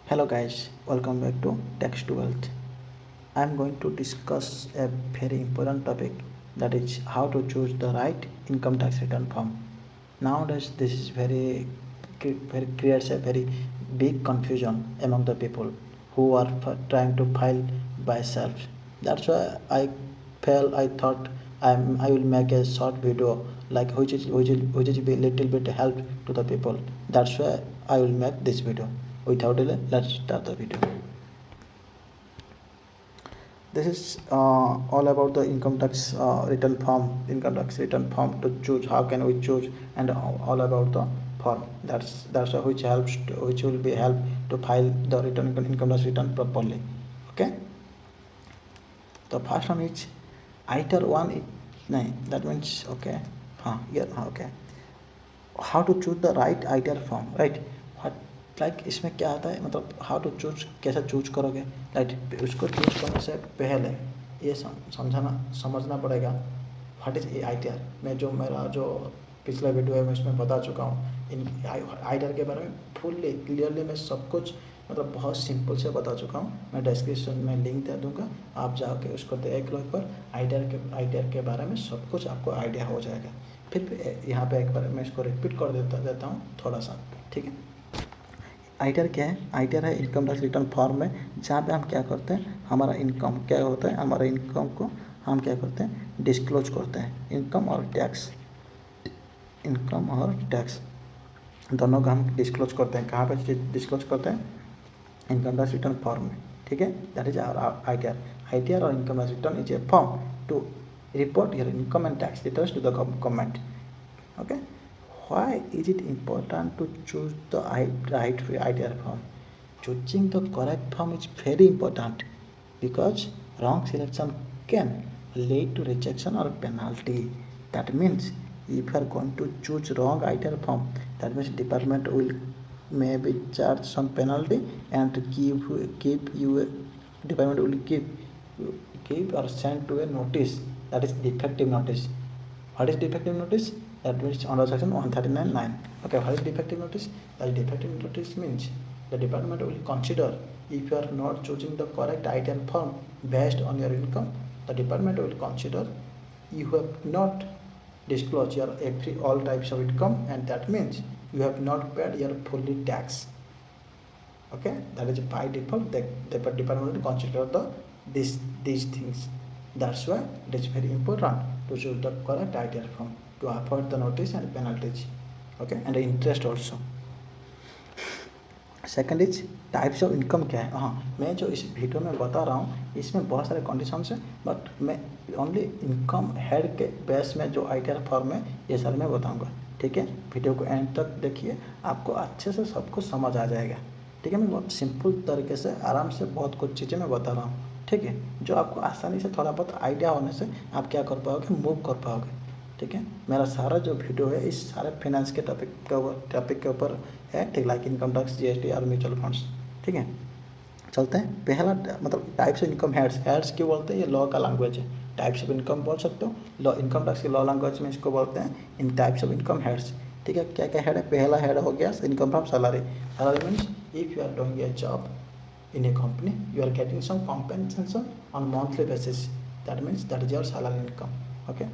Hello guys, welcome back to Tax to Wealth. I am going to discuss a very important topic, that is how to choose the right income tax return form. Nowadays this is very creates a very big confusion among the people who are trying to file by self. That's why I thought I will make a short video like which is be little bit help to the people. That's why I will make this video. Without delay, let's start the video. This is all about the income tax return form to choose. How can we choose, and all about the form. That's which will be help to file the income tax return properly. Okay. The first one is ITR one. No, that means okay. Okay. How to choose the right ITR form, right? Like इसमें क्या आता है, मतलब how to choose, कैसे choose करोगे, right? उसको choose करने से पहले ये समझना पड़ेगा what is I T R. मैं जो मेरा जो पिछला वीडियो है मैं इसमें बता चुका हूँ इन आई टी आर के बारे में फुल्ली क्लियरली। मैं सब कुछ मतलब बहुत सिंपल से बता चुका हूँ। मैं डिस्क्रिप्शन में लिंक दे दूँगा, आप जाके उसको देख लो। एक बार आई टी आर के बारे में सब कुछ आपको आइडिया हो जाएगा। फिर यहाँ पे एक बार मैं इसको रिपीट कर देता हूँ थोड़ा सा, ठीक है? आईटीआर क्या है? आईटीआर है इनकम टैक्स रिटर्न फॉर्म में, जहाँ पे हम क्या करते हैं, हमारा इनकम क्या होता है, हमारा इनकम को हम क्या करते हैं, डिस्क्लोज करते हैं। इनकम और टैक्स दोनों का हम डिस्क्लोज करते हैं। कहाँ पे डिस्क्लोज करते हैं? इनकम टैक्स रिटर्न फॉर्म में, ठीक है? दैट इज आवर आईटीआर और income tax return is a form to report your income and tax returns to the government. Okay. Why is it important to choose the right ITR form? Choosing the correct form is very important because wrong selection can lead to rejection or penalty. That means if you are going to choose wrong ITR form, that means department will maybe charge some penalty and department will give or send to a notice, that is defective notice. What is defective notice? That means under section 139(9). Okay, what is defective notice? That defective notice means the department will consider if you are not choosing the correct ITR form based on your income. The department will consider you have not disclosed your all types of income, and that means you have not paid your fully tax. Okay, that is by default the department will consider these things. That's why it is very important to choose the correct ITR form to avoid the notice and penalties, okay, and the interest also. Second is types of income क्या है। हाँ, मैं जो इस video में बता रहा हूँ इसमें बहुत सारे कंडीशंस हैं, बट मैं ओनली इनकम हेड के बेस में जो ITR फॉर्म है ये सारे मैं बताऊँगा, ठीक है? वीडियो को एंड तक देखिए, आपको अच्छे से सब कुछ समझ आ जाएगा, ठीक है? मैं बहुत सिंपल तरीके से आराम से बहुत कुछ चीज़ें मैं बता रहा हूँ, ठीक है? जो आपको आसानी से थोड़ा बहुत आइडिया होने से आप क्या कर पाओगे, मूव कर पाओगे, ठीक है? मेरा सारा जो वीडियो है इस सारे फाइनेंस के टॉपिक के ऊपर है, ठीक? लाइक इनकम टैक्स, जीएसटी और म्यूचुअल फंड्स, ठीक है? चलते हैं। पहला मतलब टाइप्स ऑफ इनकम हेड्स क्यों बोलते हैं? ये लॉ का लैंग्वेज है। टाइप्स ऑफ इनकम बोल सकते हो, लॉ इनकम टैक्स के लॉ लैंग्वेज में इसको बोलते हैं इन टाइप्स ऑफ इनकम हेड्स, ठीक है? क्या क्या हेड है? पहला हेड हो गया income from salary. Salary means if you are doing a job in a company, you are getting some compensation on monthly basis. That means that is your salary income. Okay.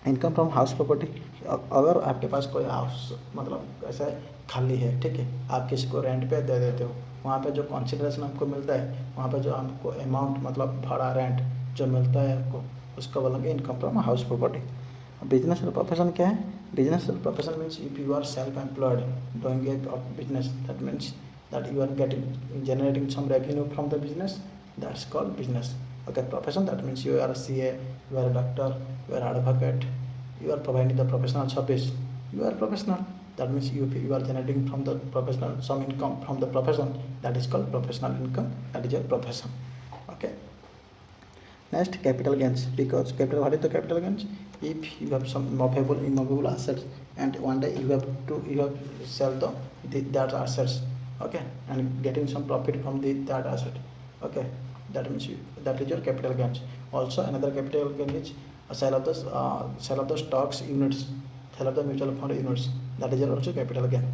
Income from house property, अगर आपके पास कोई house मतलब ऐसा खाली है, ठीक है, आप किसी को रेंट पे दे देते हो, वहाँ पे जो कंसिडरेशन आपको मिलता है, वहाँ पे जो आपको अमाउंट मतलब भाड़ा रेंट जो मिलता है आपको, उसको बोलेंगे income from house property. Business और प्रोफेशन क्या है? बिजनेस और profession means if you are self employed doing a business, that means that you are generating some revenue from the business, that's called business. Okay, profession, that means you are a CA, you are a doctor, you are an advocate, you are providing the professional service, you are professional, that means you are generating from the professional some income from the profession, that is called professional income, that is your profession. Okay, next capital gains, because capital, what is the capital gains? If you have some immovable assets and one day you have sell that assets, okay, and getting some profit from that asset, okay, that means that is your capital gains. Also another capital gain is sale of the stocks units, sale of the mutual fund units, that is your also capital gain.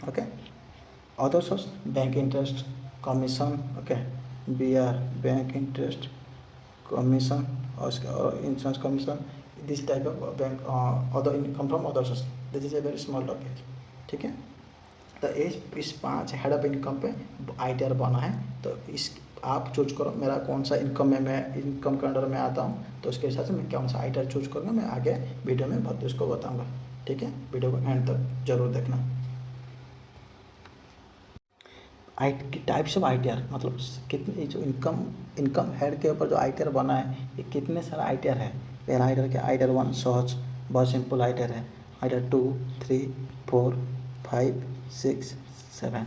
Okay, other source bank interest, commission, okay, B R bank interest, commission और insurance commission, this type of bank other income from other source, this is a very small topic, ठीक है। तो इस 5 head of income पे ITR बना है। तो इस आप चूज करो मेरा कौन सा इनकम में मैं इनकम के अंडर में आता हूँ, तो उसके हिसाब से मैं कौन सा आईटीआर चूज करूँगा, मैं आगे वीडियो में उसको बताऊँगा, ठीक है। वीडियो को एंड तक जरूर देखना। टाइप्स ऑफ आईटीआर मतलब कितने जो इनकम हेड के ऊपर जो आईटीआर बना है, ये कितने सारा आईटीआर है। पहला आईटीआर क्या, आईटीआर 1 सहज, बहुत सिंपल आईटीआर है। आईटीआर 2, 3, 4, 5, 6, 7,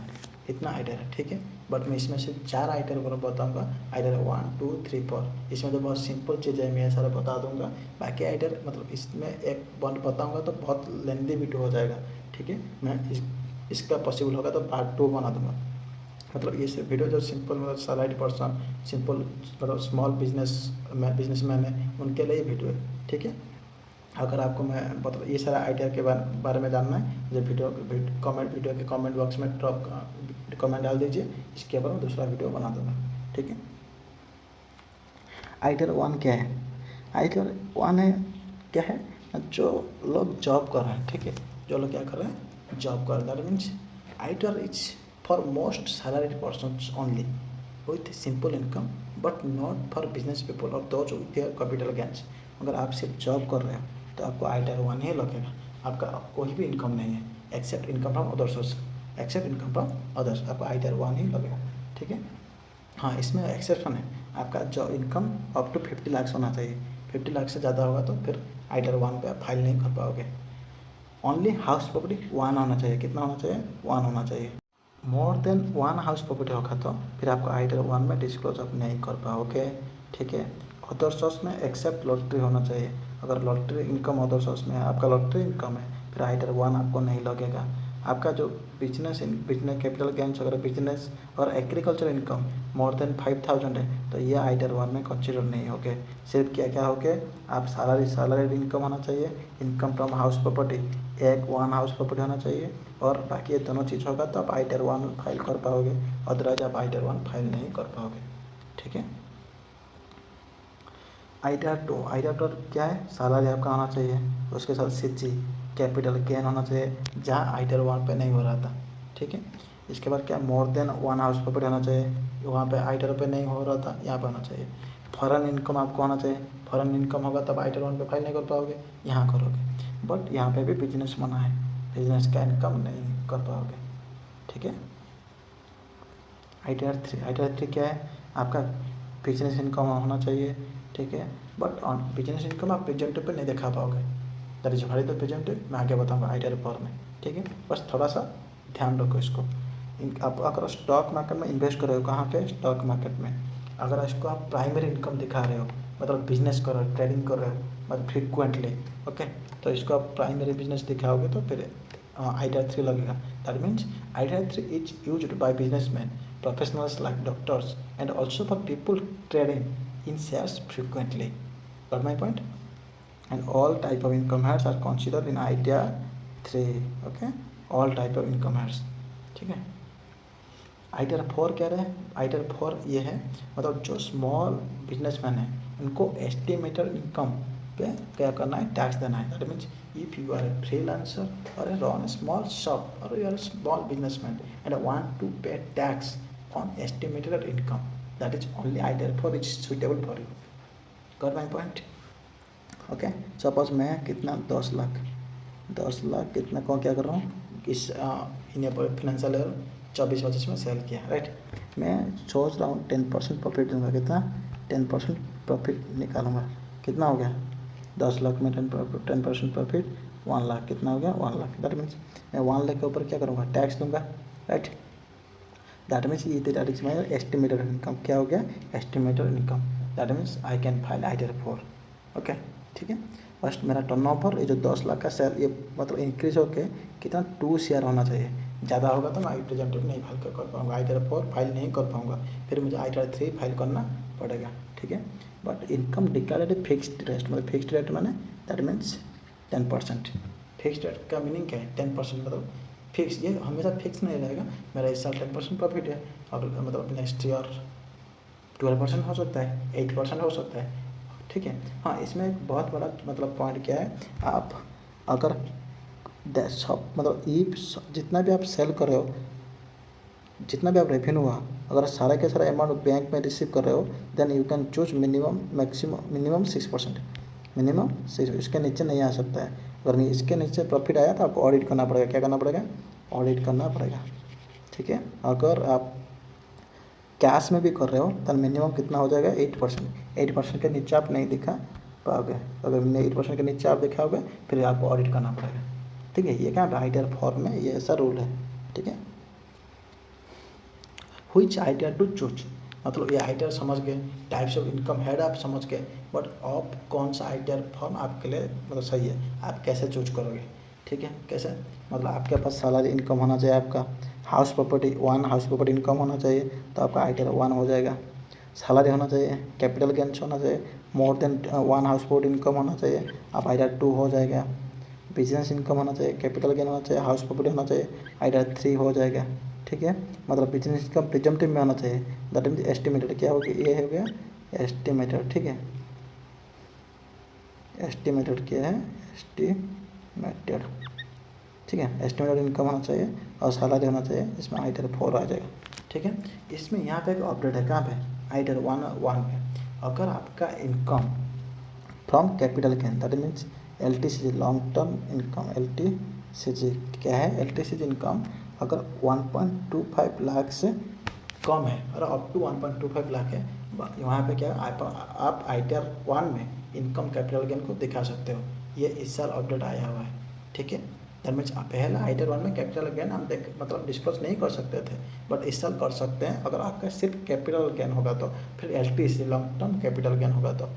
इतना आईटीआर है, ठीक है। बट मैं इसमें से 4 आईटीआर को बताऊंगा, आईटीआर 1, 2, 3, 4। इसमें तो बहुत सिंपल चीज़ है, मैं सारा बता दूंगा। बाकी आईटीआर मतलब इसमें एक वन बताऊंगा तो बहुत लेंथी वीडियो हो जाएगा, ठीक है। मैं इसका पॉसिबल होगा तो पार्ट 2 बना दूंगा। मतलब ये सिर्फ वीडियो जो सिंपल मतलब सैलरी पर्सन, सिंपल मतलब स्मॉल बिजनेसमैन है, उनके लिए वीडियो है, ठीक है। अगर आपको मैं मतलब ये सारा आइडिया के बारे में जानना है, जो वीडियो के कमेंट बॉक्स में ड्रॉप कमेंट डाल दीजिए, इसके ऊपर मैं दूसरा वीडियो बना दूंगा, ठीक है। आइडिया 1 क्या है, आइडिया 1 है क्या है, जो लोग जॉब कर रहे हैं, ठीक है, जो लोग क्या कर रहे हैं, जॉब कर रहे हैं। That means idea is for most salaried persons only with simple income but not for business people or those with their capital gains। अगर आप सिर्फ जॉब कर रहे हो तो आपको आईटीआर 1 ही लगेगा, आपका कोई भी इनकम नहीं है except income from other source, except income from others, आपको आईटीआर 1 ही लगेगा, ठीक है। हाँ, इसमें एक्सेप्शन है, आपका जो इनकम अप टू 50 लाख होना चाहिए, 50 लाख से ज़्यादा होगा तो फिर आईटीआर 1 पे आप फाइल नहीं कर पाओगे। ओनली हाउस प्रॉपर्टी 1 होना चाहिए, कितना होना चाहिए, 1 होना चाहिए। मोर देन 1 हाउस प्रॉपर्टी होगा तो फिर आपको आईटीआर 1 में डिस्क्लोज आप नहीं कर पाओगे, ठीक है। अदर सोर्स में एक्सेप्ट लॉटरी होना चाहिए, अगर लॉटरी इनकम अदर सोर्स में है, आपका लॉटरी इनकम है, फिर आईटीआर 1 आपको नहीं लगेगा। आपका जो बिजनेस कैपिटल गेन्स अगर बिजनेस और एग्रीकल्चर इनकम मोर देन 5000 है तो ये आईटीआर 1 में कंसिडर नहीं होगे। सिर्फ क्या क्या होगे, आप सैलरी इनकम होना चाहिए, income from house property 1 house property होना चाहिए, और बाकी ये दोनों चीज़ होगा तो आप आईटीआर 1 फाइल कर पाओगे, अदरवाइज आप आईटीआर 1 फाइल नहीं कर पाओगे, ठीक है। आईटीआर 2 क्या है, सैलरी आपका होना चाहिए, उसके साथ सीजी कैपिटल गेन होना चाहिए, जहाँ आईटीआर 1 पे नहीं हो रहा था, ठीक है। इसके बाद क्या, मोर देन 1 हाउस प्रॉपर्टी होना चाहिए, वहाँ पे आईटीआर पे नहीं हो रहा था, यहाँ पे होना चाहिए। फॉरेन इनकम आपको होना चाहिए, फॉरेन इनकम होगा तब आईटीआर 1 पे फाइल नहीं कर पाओगे, यहाँ करोगे। बट यहाँ पे भी बिजनेस मना है, बिजनेस का इनकम नहीं कर पाओगे, ठीक है। आईटीआर 3 क्या है, आपका बिजनेस इनकम होना चाहिए, ठीक है। बट बिजनेस इनकम आप प्रेजेंटिव पे नहीं दिखा पाओगे, दैट इज वेरी द प्रेजेंटिव, मैं आगे बताऊंगा आईटीआर 4 में, ठीक है। बस थोड़ा सा ध्यान रखो इसको। आप अगर स्टॉक मार्केट में इन्वेस्ट कर रहे हो, कहाँ पे, स्टॉक मार्केट में, अगर इसको आप प्राइमरी इनकम दिखा रहे हो, मतलब बिजनेस कर रहे हो, ट्रेडिंग कर रहे हो, मतलब फ्रिक्वेंटली, ओके, तो इसको आप प्राइमरी बिजनेस दिखाओगे तो फिर आईटीआर 3 लगेगा। That means ITR 3 is used by businessman, professionals like doctors and also for people trading in shares frequently. Got my point? And all type of income heads are considered in ITR 3, okay, all type of income heads, ठीक है। ITR 4 क्या रहे, ITR 4 ये है मतलब जो small businessman है उनको एस्टिमेटेड इनकम पे क्या करना है, टैक्स देना है। That means if you are a freelancer और ए रन स्मॉल शॉप और you are a small businessman and want to pay tax on estimated income, that is only ITR 4 is suitable for you. Got my point? Okay, suppose मैं कितना 10 लाख कितना को क्या कर रहा हूँ, इस फाइनेंशियल ईयर 24-25 में सेल किया, राइट। मैं सोच रहा हूँ 10% प्रॉफिट दूंगा, कितना, 10% प्रॉफिट निकालूंगा, कितना हो गया 10 लाख में 10% प्रॉफिट 1 लाख, कितना हो गया 1 लाख। दैट मीन्स मैं 1 लाख के ऊपर क्या करूँगा, टैक्स दूंगा, राइट। दैट मीन्स ये that is my estimated income, क्या हो गया, estimated income. That means I can file ITR 4, okay, ठीक है। फर्स्ट मेरा टर्नओवर ये जो 10 लाख का शेयर ये मतलब इंक्रीज होके कितना 2 शेयर होना चाहिए, ज़्यादा होगा तो मैं रिप्रेजेंटेटिव नहीं फाइल कर पाऊँगा, ITR 4 फाइल नहीं कर पाऊँगा, फिर मुझे ITR 3 फाइल करना पड़ेगा, ठीक है। But income declared fixed rate, मतलब फिक्स्ड रेट मैंने दैट मीन्स 10%। फिक्स्ड रेट का मीनिंग क्या है, 10% मतलब फिक्स, ये हमेशा फिक्स नहीं रहेगा। मेरा इस साल 10% प्रॉफिट है, और मतलब नेक्स्ट ईयर 12% हो सकता है, 8% हो सकता है, ठीक है। हाँ, इसमें एक बहुत बड़ा मतलब पॉइंट क्या है, आप अगर सब मतलब जितना भी आप सेल कर रहे हो, जितना भी आप रेवेन्यू हुआ, अगर सारा के सारा अमाउंट बैंक में रिसीव कर रहे हो, then you can choose minimum 6%, minimum 6, इसके नीचे नहीं आ सकता है। अगर नहीं इसके नीचे प्रॉफिट आया तो आपको ऑडिट करना पड़ेगा। क्या करना पड़ेगा? ऑडिट करना पड़ेगा, ठीक है। अगर आप कैश में भी कर रहे हो तो मिनिमम कितना हो जाएगा? 8%। 8% के नीचे आप नहीं दिखा पाओगे। अगर 8% के नीचे आप दिखाओगे फिर आपको ऑडिट करना पड़ेगा, ठीक है। ये क्या आईटीआर फॉर्म में ये ऐसा रूल है, ठीक है। व्हिच आईटीआर टू चूज, मतलब ये आईटीआर समझ गए, टाइप्स ऑफ इनकम हेड आप समझ गए, बट आप कौन सा आईटीआर फॉर्म आपके लिए मतलब सही है, आप कैसे चूज करोगे, ठीक है। कैसे? मतलब आपके पास सैलरी इनकम होना चाहिए, आपका हाउस प्रॉपर्टी इनकम होना चाहिए, तो आपका आईटीआर 1 हो जाएगा। सैलरी होना चाहिए, कैपिटल गेन्स होना चाहिए, more than 1 house property income होना चाहिए, आप आईटीआर 2 हो जाएगा। बिजनेस इनकम होना चाहिए, कैपिटल गेन होना चाहिए, हाउस प्रॉपर्टी होना चाहिए, आईटीआर 3 हो जाएगा, ठीक है। मतलब बिजनेस इनकम प्रिजम्पटिव में होना चाहिए, दैट मीन्स एस्टिमेटेड। क्या हो गया? ये हो गया एस्टिमेटेड, ठीक है। एस्टिमेटेड क्या है? एस्टिमेटेड, ठीक है। एस्टिमेटेड इनकम होना चाहिए और सैलरी होना चाहिए, इसमें आईटीआर 4 आ जाएगा, ठीक है। इसमें यहाँ पे एक अपडेट है, कहाँ पे? आईटीआर 1 पे। अगर आपका income from capital gain, that means LTCG, long term income, LTCG क्या है? एलटीसीजी इनकम अगर 1.25 लाख से कम है और अप टू 1.25 लाख है, वहाँ पे क्या आप आईटीआर 1 में इनकम कैपिटल गेन को दिखा सकते हो। ये इस साल अपडेट आया हुआ है, ठीक है। दैट मीन्स पहले आईटीआर 1 में कैपिटल गेन हम मतलब डिस्क्लोज नहीं कर सकते थे, बट इस साल कर सकते हैं। अगर आपका सिर्फ कैपिटल गेन होगा तो, फिर LTC long term capital gain होगा तो,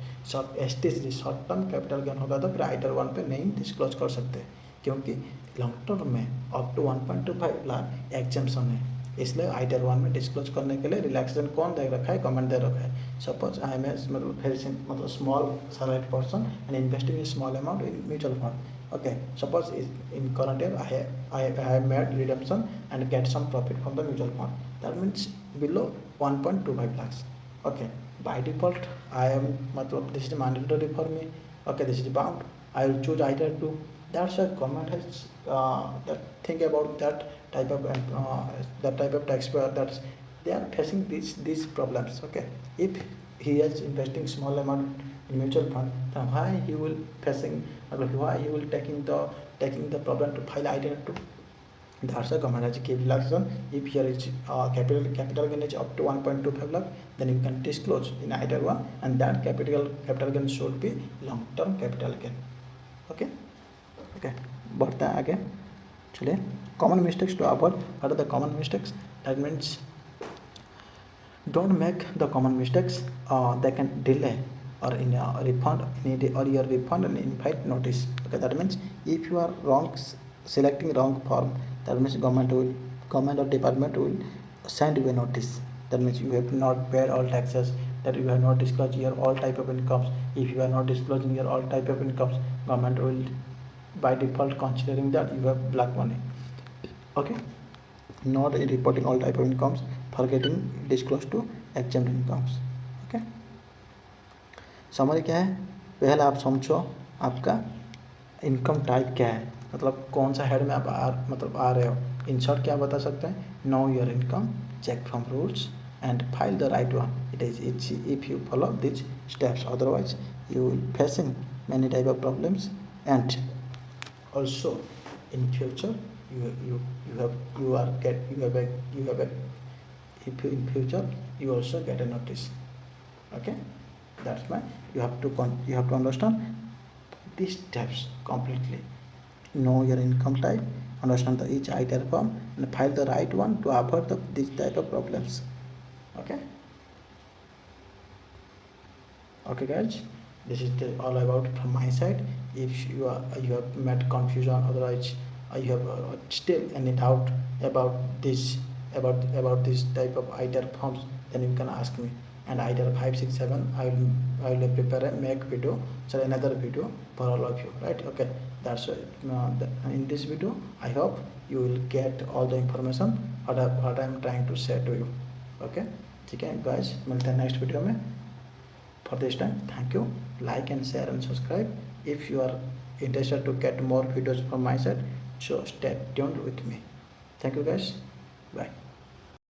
STC short term capital gain होगा तो फिर आईटीआर 1 पे नहीं डिस्क्लोज कर सकते, क्योंकि लॉन्ग टर्म में अप टू 1.25 लाख एग्जेम्पशन है। इसलिए आईटीआर 1 में डिस्क्लोज करने के लिए रिलैक्सेशन कौन दे रखा है? गवर्नमेंट दे रखा है। सपोज आई एम मतलब small salary person and investing small amount in mutual fund. Okay, suppose in current year I have made redemption and get some profit from the mutual fund. That means below 1.25 lakhs. Okay, by default I am this is mandatory for me. Okay, this is bound. I will choose either two. That's why government has that think about that type of taxpayer, that's they are facing these problems. Okay, if he is investing small amount in mutual fund, then why he will facing, why he will taking the problem to file ITR 2. That's why government has given relaxation. If here is capital gain is up to 1.25 lakh, then you can disclose in ITR 1, and that capital gain should be long term capital gain. Okay, बढ़ते हैं आगे, चलिए। Common mistakes to avoid. What are the common mistakes? That means don't make the common mistakes that can delay or in a refund or your refund and invite notice. Okay, that means if you are selecting wrong form, that means government or department will send you a notice. That means you have not paid all taxes, that you have not disclosed your all type of incomes. If you are not disclosing your all type of incomes, government will by default considering that you have black money. Okay, not reporting all type of incomes, forgetting disclose to exempt incomes. Okay, समझ क्या है? पहले आप समझो आपका income type क्या है, मतलब कौन सा हेड में आप आ रहे हो. इन शॉर्ट क्या बता सकते हैं? Know your income, check from rules and file the right one. It is easy if you follow this steps, otherwise you will facing many type of problems, and also in future you have a if in future you also get a notice. Okay, that's why you have to understand these steps completely. Know your income type, understand each ITR form, and file the right one to avoid this type of problems. Okay, guys, this is all about from my side. If you have met confusion, otherwise you have still any doubt about this type of ITR forms, then you can ask me, and ITR 567 I will prepare a make video, so another video for all of you, right? Okay, that's in this video I hope you will get all the information what I'm trying to say to you. Okay, ठीक है guys, मिलते हैं next video में. For this time, thank you. Like and share and subscribe. If you are interested to get more videos from my side, so stay tuned with me. Thank you guys. Bye.